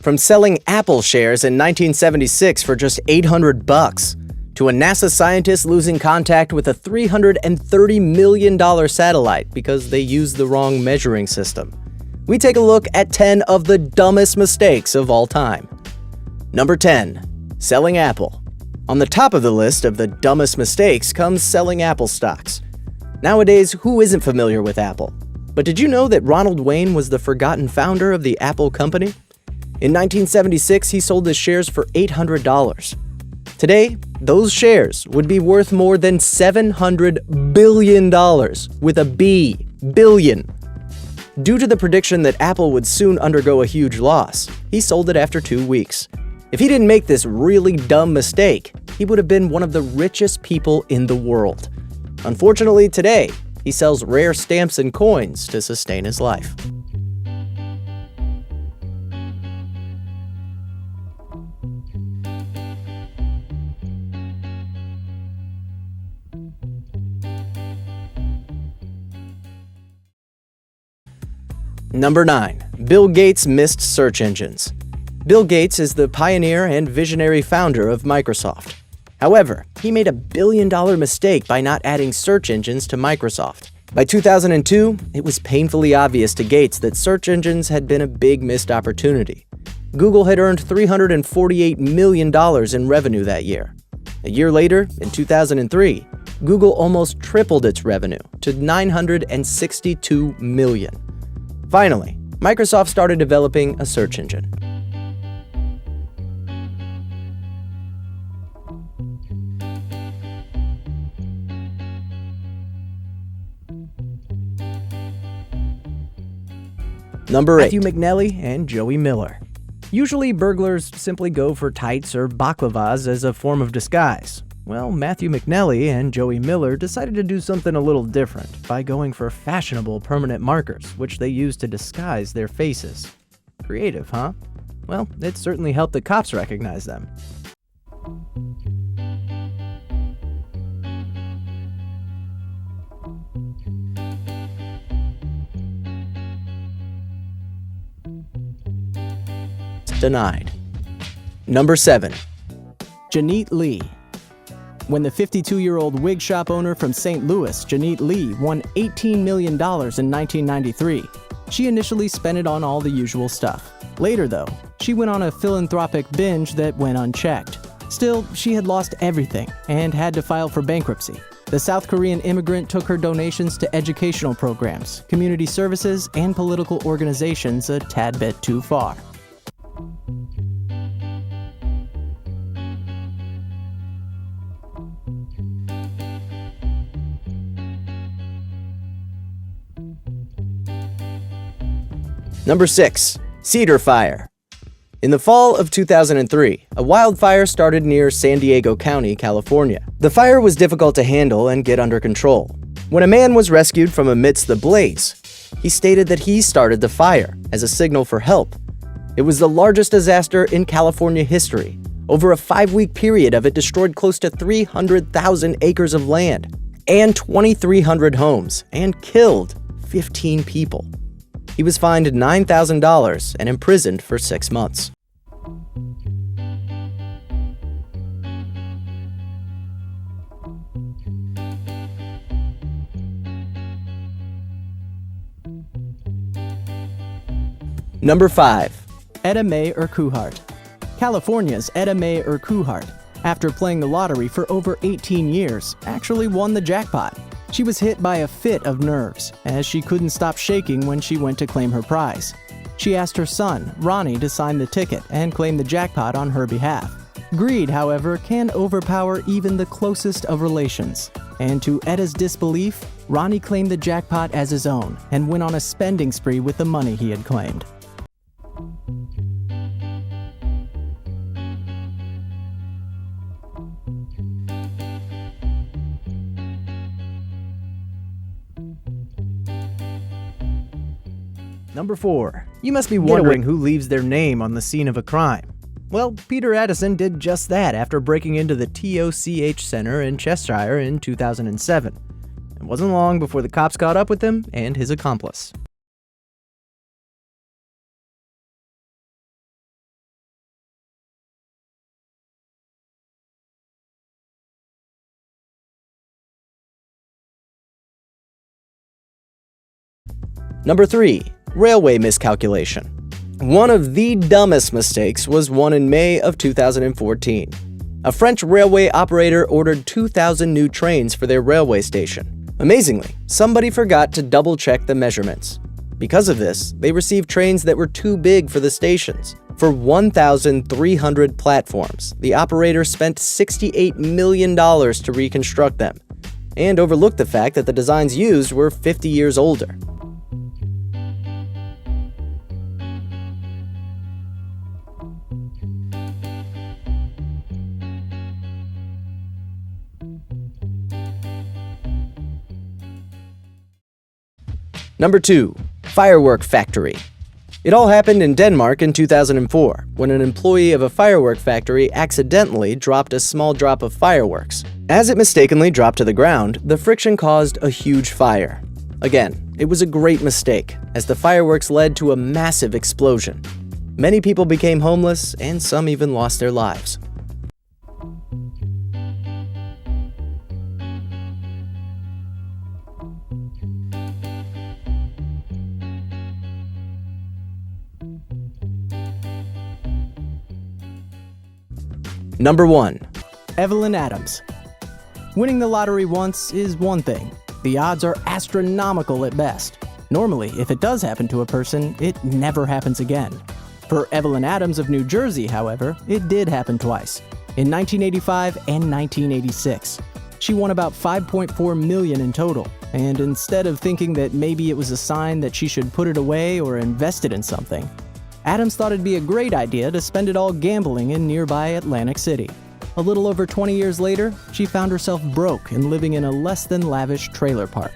From selling Apple shares in 1976 for just $800 to a NASA scientist losing contact with a $330 million satellite because they used the wrong measuring system, we take a look at 10 of the dumbest mistakes of all time. Number 10. Selling Apple. On the top of the list of the dumbest mistakes comes selling Apple stocks. Nowadays, who isn't familiar with Apple? But did you know that Ronald Wayne was the forgotten founder of the Apple company? In 1976, he sold his shares for $800. Today, those shares would be worth more than $700 billion, with a B, billion. Due to the prediction that Apple would soon undergo a huge loss, he sold it after 2 weeks. If he didn't make this really dumb mistake, he would have been one of the richest people in the world. Unfortunately, today, he sells rare stamps and coins to sustain his life. Number 9. Bill Gates missed search engines. Bill Gates is the pioneer and visionary founder of Microsoft. However, he made a billion-dollar mistake by not adding search engines to Microsoft. By 2002, it was painfully obvious to Gates that search engines had been a big missed opportunity. Google had earned $348 million in revenue that year. A year later, in 2003, Google almost tripled its revenue to $962 million. Finally, Microsoft started developing a search engine. Number 8. Matthew McNally and Joey Miller. Usually, burglars simply go for tights or baklavas as a form of disguise. Well, Matthew McNally and Joey Miller decided to do something a little different by going for fashionable permanent markers, which they used to disguise their faces. Creative, huh? Well, it certainly helped the cops recognize them. Denied. Number 7. Janet Lee. When the 52-year-old wig shop owner from St. Louis, Janet Lee, won $18 million in 1993, she initially spent it on all the usual stuff. Later, though, she went on a philanthropic binge that went unchecked. Still, she had lost everything and had to file for bankruptcy. The South Korean immigrant took her donations to educational programs, community services, and political organizations a tad bit too far. Number 6. Cedar Fire. In the fall of 2003, a wildfire started near San Diego County, California. The fire was difficult to handle and get under control. When a man was rescued from amidst the blaze, he stated that he started the fire as a signal for help. It was the largest disaster in California history. Over a 5-week period of it destroyed close to 300,000 acres of land and 2,300 homes and killed 15 people. He was fined $9,000 and imprisoned for 6 months. Number 5. Etta Mae Urquhart. California's Etta Mae Urquhart, after playing the lottery for over 18 years, actually won the jackpot. She was hit by a fit of nerves, as she couldn't stop shaking when she went to claim her prize. She asked her son, Ronnie, to sign the ticket and claim the jackpot on her behalf. Greed, however, can overpower even the closest of relations. And to Etta's disbelief, Ronnie claimed the jackpot as his own and went on a spending spree with the money he had claimed. Number 4. You must be wondering who leaves their name on the scene of a crime. Well, Peter Addison did just that after breaking into the TOCH Center in Cheshire in 2007. It wasn't long before the cops caught up with him and his accomplice. Number 3. Railway miscalculation. One of the dumbest mistakes was one in May of 2014. A French railway operator ordered 2,000 new trains for their railway station. Amazingly, somebody forgot to double-check the measurements. Because of this, they received trains that were too big for the stations. For 1,300 platforms, the operator spent $68 million to reconstruct them, and overlooked the fact that the designs used were 50 years older. Number 2. Firework factory. It all happened in Denmark in 2004, when an employee of a firework factory accidentally dropped a small drop of fireworks. As it mistakenly dropped to the ground, the friction caused a huge fire. Again, it was a great mistake, as the fireworks led to a massive explosion. Many people became homeless, and some even lost their lives. Number 1. Evelyn Adams. Winning the lottery once is one thing. The odds are astronomical at best. Normally, if it does happen to a person, it never happens again. For Evelyn Adams of New Jersey, however, it did happen twice, in 1985 and 1986. She won about $5.4 million in total, and instead of thinking that maybe it was a sign that she should put it away or invest it in something, Adams thought it'd be a great idea to spend it all gambling in nearby Atlantic City. A little over 20 years later, she found herself broke and living in a less than lavish trailer park.